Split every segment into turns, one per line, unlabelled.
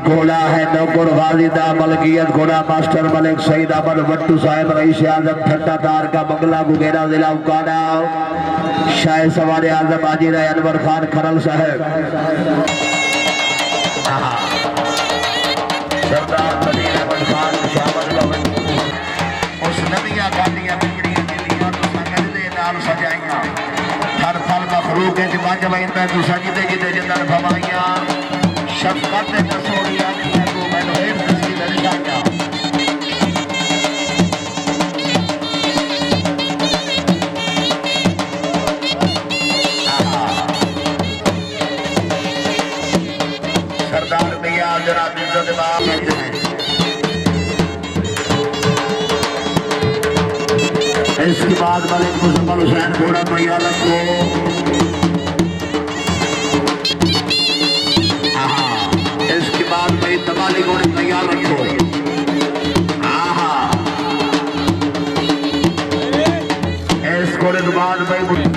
घोड़ा है नौकर गाजिदा मलकियत घोड़ा मास्टर मलिक सईद अमर भट्टू साहब रईस आजम ठंडादार का बंगला गुगेरा जिला उकाड़ा शाह सवार आजम आजिर अनवर खान खरल साहब सरदार मदीन अहमद खान शामल उस नदियां गादियां बिगड़ियां दिलियां तो संगत दे नाल सजाइयां हर फल मखलूक के जवाज वैंदा तू सजदे जिदे जदर फवाइयां शफकत दसोड़िया को मैंने एक तस्वीर दर्शाया सरदार भैया जरा इज्जत बाप इसके बाद मलिक मुजम्मल हुसैन घोड़ा भैया रखो इसके बाद में तबाली घोड़े तैयार रखो इस घोड़े के बाद भाई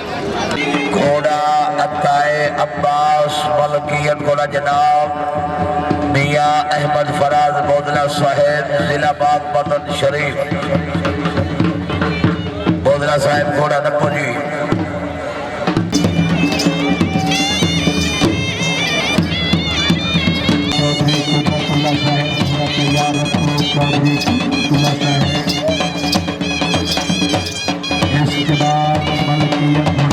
घोड़ा अत्ताए अब्बास मलकियत घोड़ा जनाब मियाँ अहमद फराज बोदला साहेब जिला बाग बदन शरीफ बोदला साहेब घोड़ा नक्को जी इसके बाद मलकियत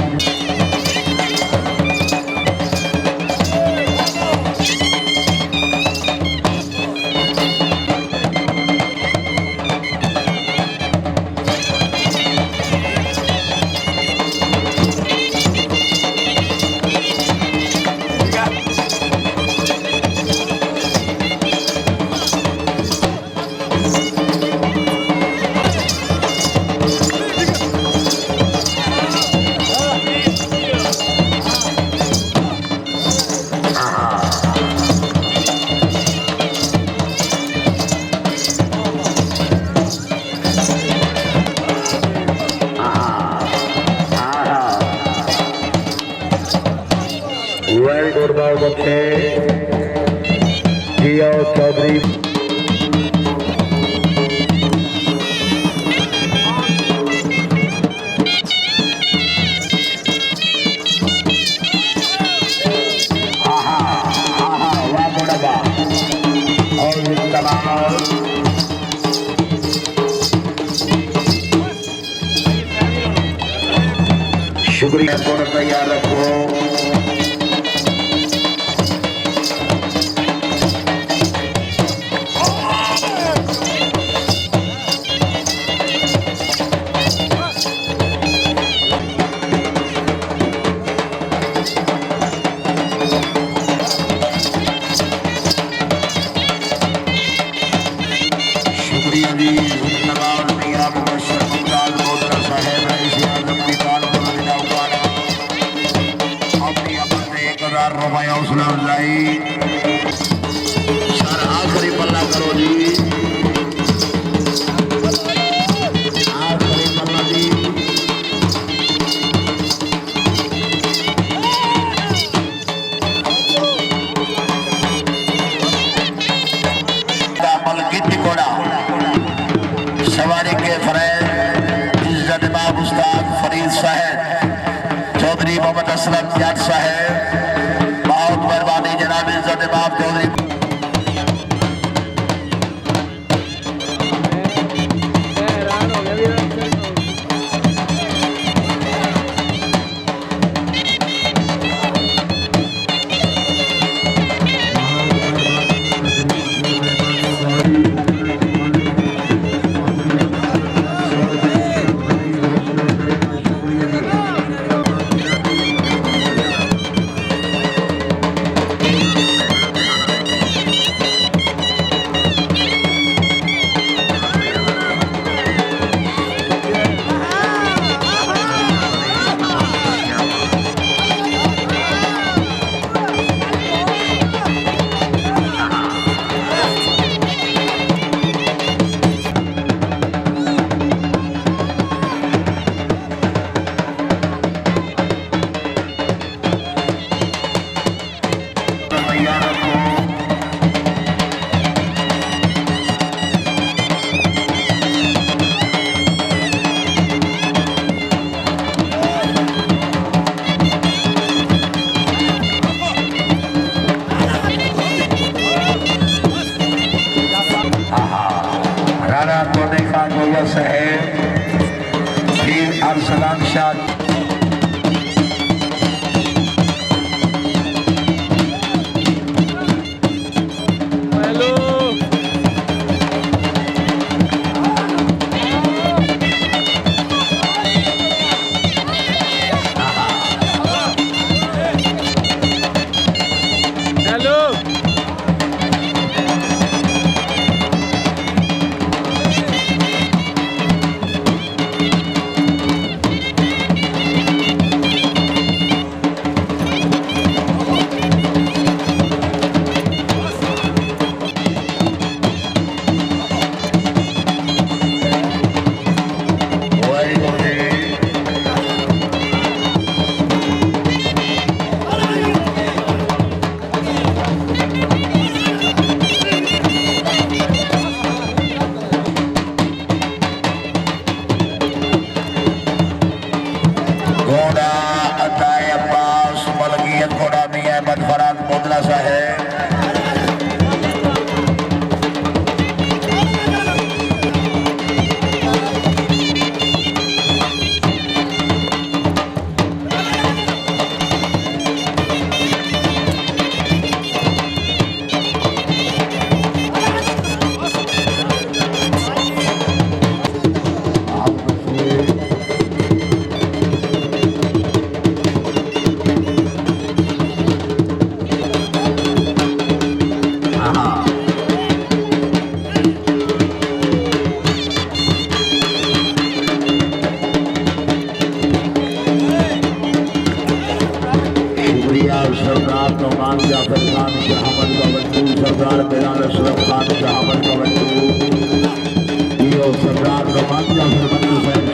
गुड़गांव बखे जिया चौधरी शुक्रिया थोड़ा तैयार रखो शुक्रिया जी नवाब मियां मुबशर मुमताज मोहतरम साहब रईस आजम की कान रुपये हौसला अफजाई सर आखिरी पल्ला करो जी आखिरी पल्ला जी सवारी के फरैज इज्जत बाब उस्ताद फरीद साहब चौधरी मोहम्मद असलम जट साहब मेहरबानी जनाब इज्जत बाप चौधरी अरसलान शाह सरदार नौमान जाफर खान शाहमद गवंडू सरदार बिलाल अशरफ खान शाहमद गवंडू सरदार नौमान जाफर